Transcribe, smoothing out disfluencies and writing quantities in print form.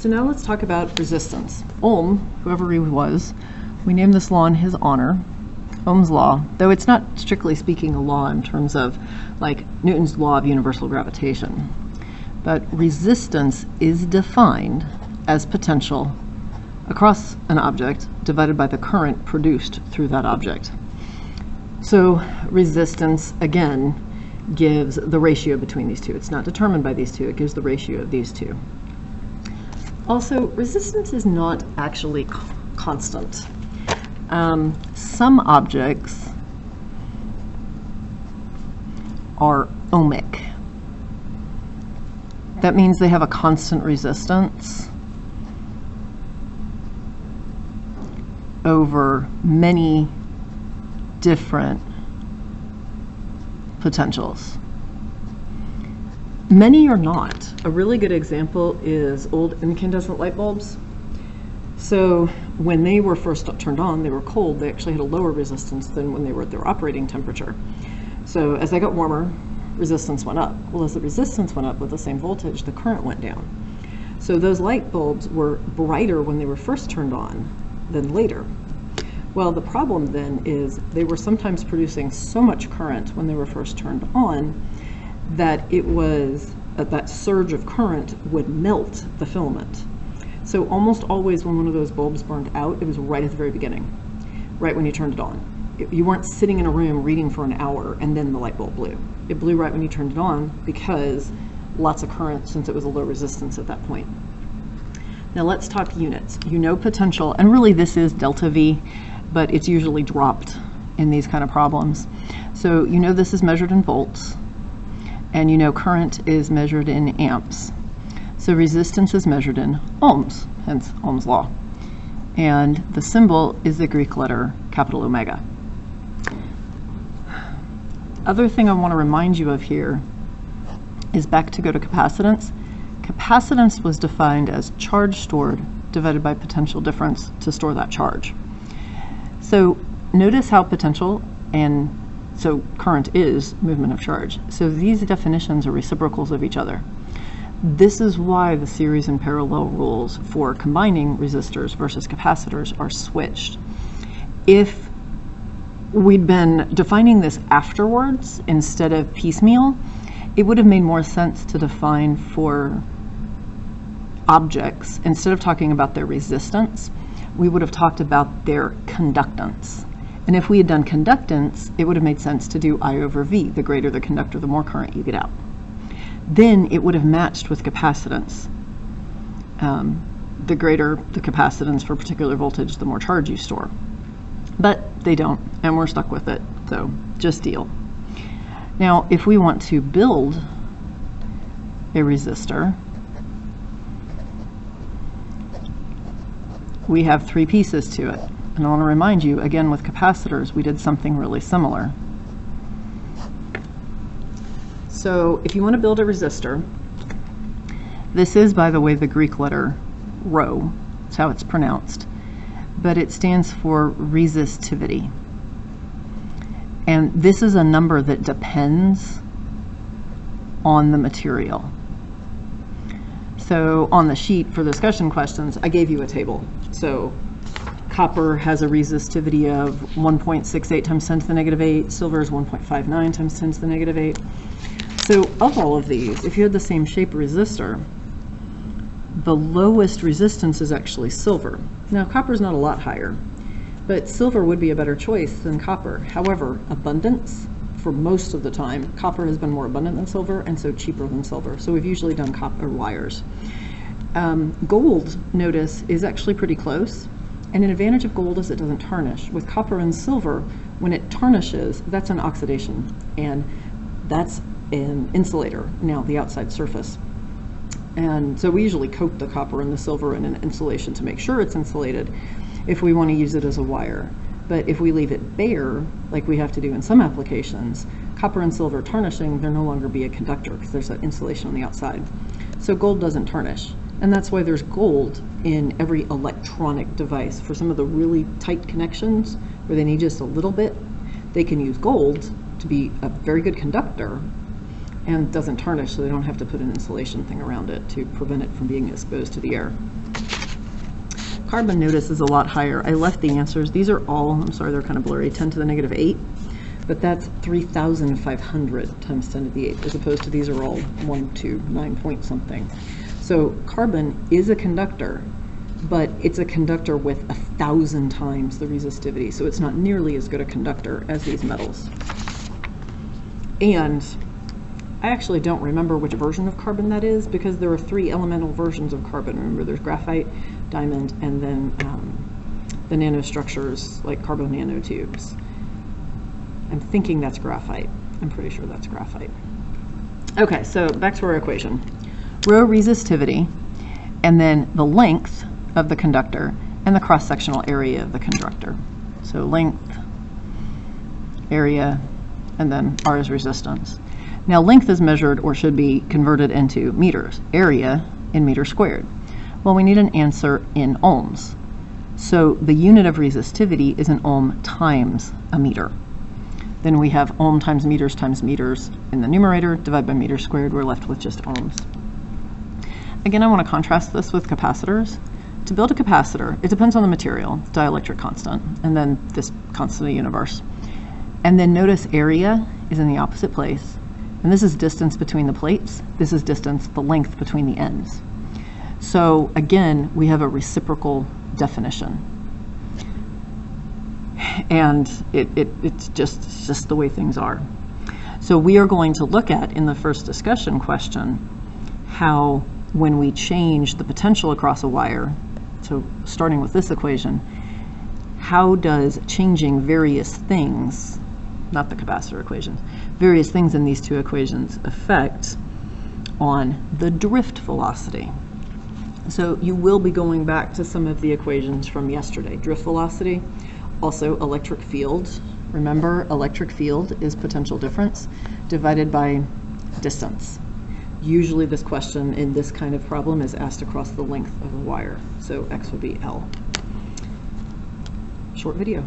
So now let's talk about resistance. Ohm, whoever he was, we named this law in his honor, Ohm's law, though it's not strictly speaking a law in terms of like Newton's law of universal gravitation. But resistance is defined as potential across an object divided by the current produced through that object. So resistance, again, gives the ratio between these two. It's not determined by these two, it gives the ratio of these two. Also, resistance is not actually constant. Some objects are ohmic. That means they have a constant resistance over many different potentials. Many are not. A really good example is old incandescent light bulbs. So when they were first turned on, they were cold. They actually had a lower resistance than when they were at their operating temperature. So as they got warmer, resistance went up. Well, as the resistance went up with the same voltage, the current went down. So those light bulbs were brighter when they were first turned on than later. Well, the problem then is they were sometimes producing so much current when they were first turned on that it was that surge of current would melt the filament. So almost always when one of those bulbs burned out, it was right at the very beginning, right when you turned it on. You weren't sitting in a room reading for an hour and then the light bulb blew. It blew right when you turned it on because lots of current, since it was a low resistance at that point. Now let's talk units. You know potential, and really this is delta V, but it's usually dropped in these kind of problems. So you know this is measured in volts, and you know current is measured in amps. So resistance is measured in ohms, hence Ohm's law. And the symbol is the Greek letter capital omega. Other thing I want to remind you of here is back to go to capacitance. Capacitance was defined as charge stored divided by potential difference to store that charge. So notice how potential and so current is movement of charge. So these definitions are reciprocals of each other. This is why the series and parallel rules for combining resistors versus capacitors are switched. If we'd been defining this afterwards instead of piecemeal, it would have made more sense to define for objects, instead of talking about their resistance, we would have talked about their conductance. And if we had done conductance, it would have made sense to do I over V. The greater the conductor, the more current you get out. Then it would have matched with capacitance. The greater the capacitance for a particular voltage, the more charge you store. But they don't, and we're stuck with it, so just deal. Now, if we want to build a resistor, we have three pieces to it. And I want to remind you, again, with capacitors, we did something really similar. So if you want to build a resistor, this is, by the way, the Greek letter rho. That's how it's pronounced. But it stands for resistivity. And this is a number that depends on the material. So on the sheet for discussion questions, I gave you a table. So copper has a resistivity of 1.68 times 10 to the negative 8. Silver is 1.59 times 10 to the negative 8. So of all of these, if you had the same shape resistor, the lowest resistance is actually silver. Now copper is not a lot higher, but silver would be a better choice than copper. However, abundance, for most of the time, copper has been more abundant than silver and so cheaper than silver. So we've usually done copper wires. Gold, notice, is actually pretty close. And an advantage of gold is it doesn't tarnish. With copper and silver, when it tarnishes, that's an oxidation. And that's an insulator, now the outside surface. And so we usually coat the copper and the silver in an insulation to make sure it's insulated if we want to use it as a wire. But if we leave it bare, like we have to do in some applications, copper and silver tarnishing, there no longer be a conductor because there's that insulation on the outside. So gold doesn't tarnish. And that's why there's gold in every electronic device. For some of the really tight connections where they need just a little bit, they can use gold to be a very good conductor, and doesn't tarnish, so they don't have to put an insulation thing around it to prevent it from being exposed to the air. Carbon, notice, is a lot higher. I left the answers. These are all, I'm sorry, they're kind of blurry, 10 to the negative 8, but that's 3,500 times 10 to the 8, as opposed to these are all 1, 2, 9 point something. So carbon is a conductor, but it's a conductor with 1,000 times the resistivity, so it's not nearly as good a conductor as these metals. And I actually don't remember which version of carbon that is, because there are 3 elemental versions of carbon. Remember, there's graphite, diamond, and then the nanostructures like carbon nanotubes. I'm thinking that's graphite. I'm pretty sure that's graphite. Okay, so back to our equation. Rho resistivity, and then the length of the conductor and the cross-sectional area of the conductor. So length, area, and then R is resistance. Now length is measured, or should be converted into meters, area in meters squared. Well, we need an answer in ohms. So the unit of resistivity is an ohm times a meter. Then we have ohm times meters in the numerator, divide by meters squared, we're left with just ohms. Again, I want to contrast this with capacitors. To build a capacitor, it depends on the material, dielectric constant, and then this constant of the universe. And then notice area is in the opposite place. And this is distance between the plates. This is distance, the length between the ends. So again, we have a reciprocal definition. And it's just the way things are. So we are going to look at, in the first discussion question, how when we change the potential across a wire, so starting with this equation, how does changing various things, not the capacitor equations, various things in these two equations affect on the drift velocity. So you will be going back to some of the equations from yesterday. Drift velocity, also electric field. Remember, electric field is potential difference divided by distance. Usually this question in this kind of problem is asked across the length of the wire. So X would be L. Short video.